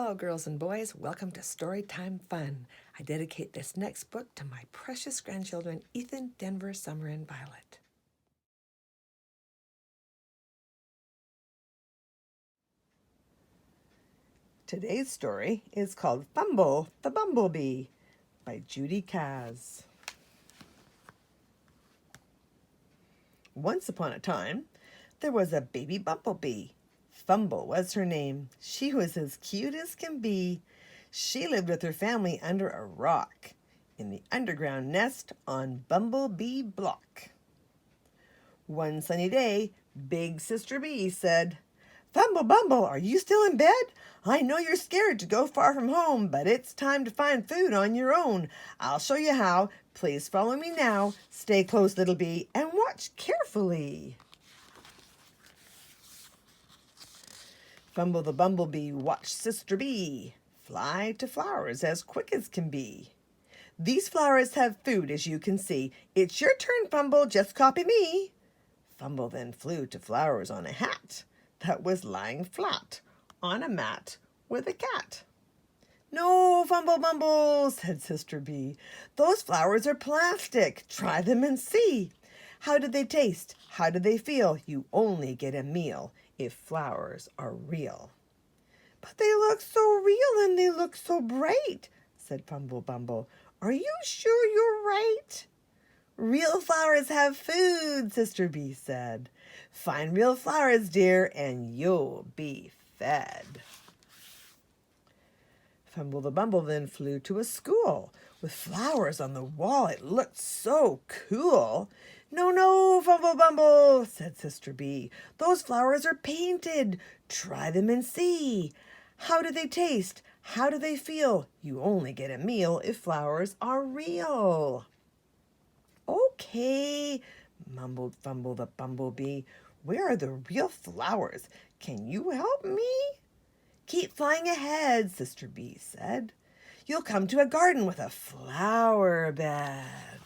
Hello, girls and boys. Welcome to Storytime Fun. I dedicate this next book to my precious grandchildren, Ethan, Denver, Summer, and Violet. Today's story is called Fumble The Bumble-Bee by Judy Kaz. Once upon a time, there was a baby bumblebee. Fumble was her name. She was as cute as can be. She lived with her family under a rock in the underground nest on Bumblebee Block. One sunny day, Big Sister Bee said, "Fumble Bumble, are you still in bed? I know you're scared to go far from home, but it's time to find food on your own. I'll show you how. Please follow me now. Stay close, little bee, and watch carefully." Fumble the Bumblebee watched Sister Bee fly to flowers as quick as can be. "These flowers have food, as you can see. It's your turn, Fumble, just copy me." Fumble then flew to flowers on a hat that was lying flat on a mat with a cat. "No, Fumble Bumble," said Sister Bee. "Those flowers are plastic. Try them and see. How do they taste? How do they feel? You only get a meal if flowers are real." "But they look so real and they look so bright," said Fumble Bumble. "Are you sure you're right?" "Real flowers have food," Sister Bee said. "Find real flowers, dear, and you'll be fed." Fumble the Bumble then flew to a school with flowers on the wall. It looked so cool. "No, no, Fumble Bumble," said Sister Bee. "Those flowers are painted. Try them and see. How do they taste? How do they feel? You only get a meal if flowers are real." "Okay," mumbled Fumble the Bumblebee. "Where are the real flowers? Can you help me?" "Keep flying ahead," Sister Bee said. "You'll come to a garden with a flower bed."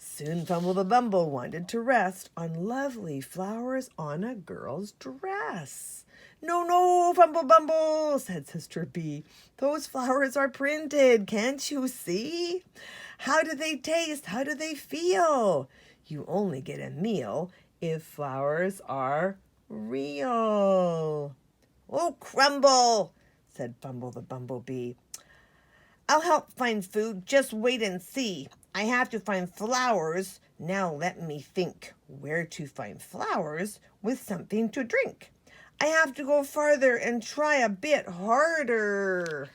Soon Fumble the Bumble wanted to rest on lovely flowers on a girl's dress. "No, no, Fumble Bumble," said Sister Bee. "Those flowers are printed. Can't you see? How do they taste? How do they feel? You only get a meal if flowers are real." "Oh, crumble," said Fumble the Bumblebee. "I'll help find food. Just wait and see. I have to find flowers. Now let me think where to find flowers with something to drink. I have to go farther and try a bit harder."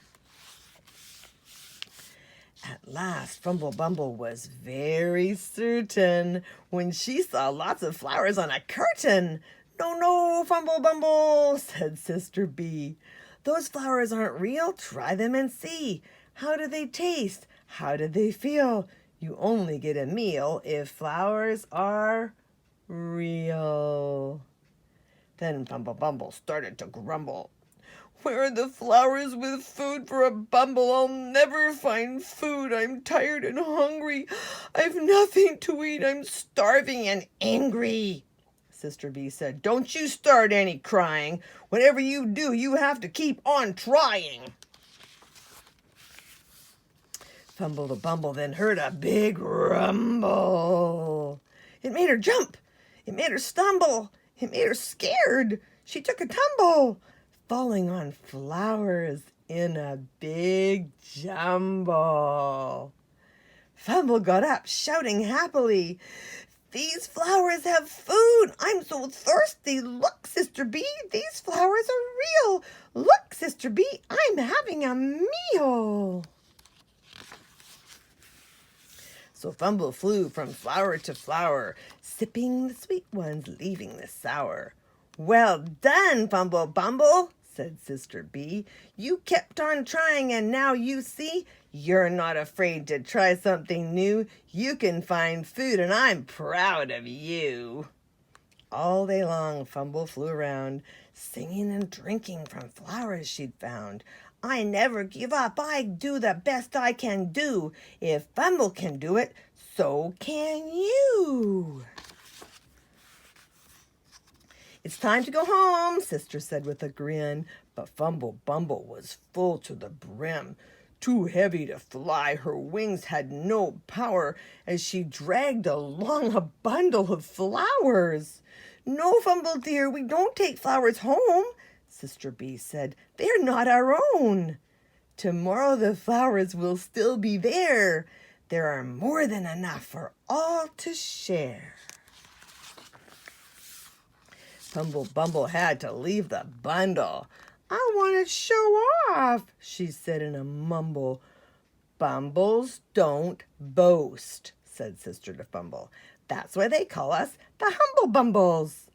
At last, Fumble Bumble was very certain when she saw lots of flowers on a curtain. "No, no, Fumble Bumble," said Sister Bee. "Those flowers aren't real. Try them and see. How do they taste? How do they feel? You only get a meal if flowers are real." Then Fumble Bumble started to grumble. "Where are the flowers with food for a bumble? I'll never find food. I'm tired and hungry. I've nothing to eat. I'm starving and angry." Sister Bee said, "Don't you start any crying. Whatever you do, you have to keep on trying." Fumble the Bumble then heard a big rumble. It made her jump. It made her stumble. It made her scared. She took a tumble, falling on flowers in a big jumble. Fumble got up, shouting happily, "These flowers have food. I'm so thirsty. Look, Sister Bee, these flowers are real. Look, Sister Bee, I'm having a meal." So Fumble flew from flower to flower, sipping the sweet ones, leaving the sour. "Well done, Fumble Bumble," said Sister Bee. "You kept on trying, and now you see you're not afraid to try something new. You can find food, and I'm proud of you." All day long, Fumble flew around, singing and drinking from flowers she'd found. "I never give up. I do the best I can do. If Fumble can do it, so can you." "It's time to go home," Sister said with a grin. But Fumble Bumble was full to the brim. Too heavy to fly, her wings had no power as she dragged along a bundle of flowers. "No, Fumble dear, we don't take flowers home," Sister Bee said. "They're not our own. Tomorrow the flowers will still be there. There are more than enough for all to share." Fumble Bumble had to leave the bundle. "I want to show off," she said in a mumble. "Bumbles don't boast," said Sister to Fumble. "That's why they call us the Humble Bumbles."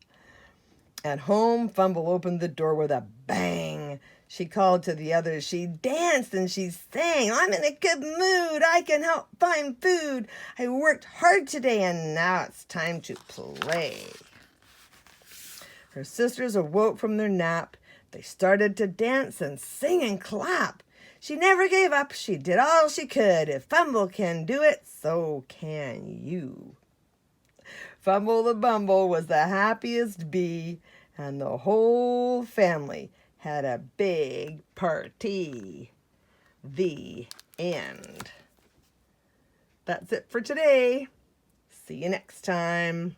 At home, Fumble opened the door with a bang. She called to the others. She danced and she sang. "I'm in a good mood. I can help find food. I worked hard today and now it's time to play." Her sisters awoke from their nap. They started to dance and sing and clap. She never gave up. She did all she could. If Fumble can do it, so can you. Fumble the Bumble was the happiest bee, and the whole family had a big party. The end. That's it for today. See you next time.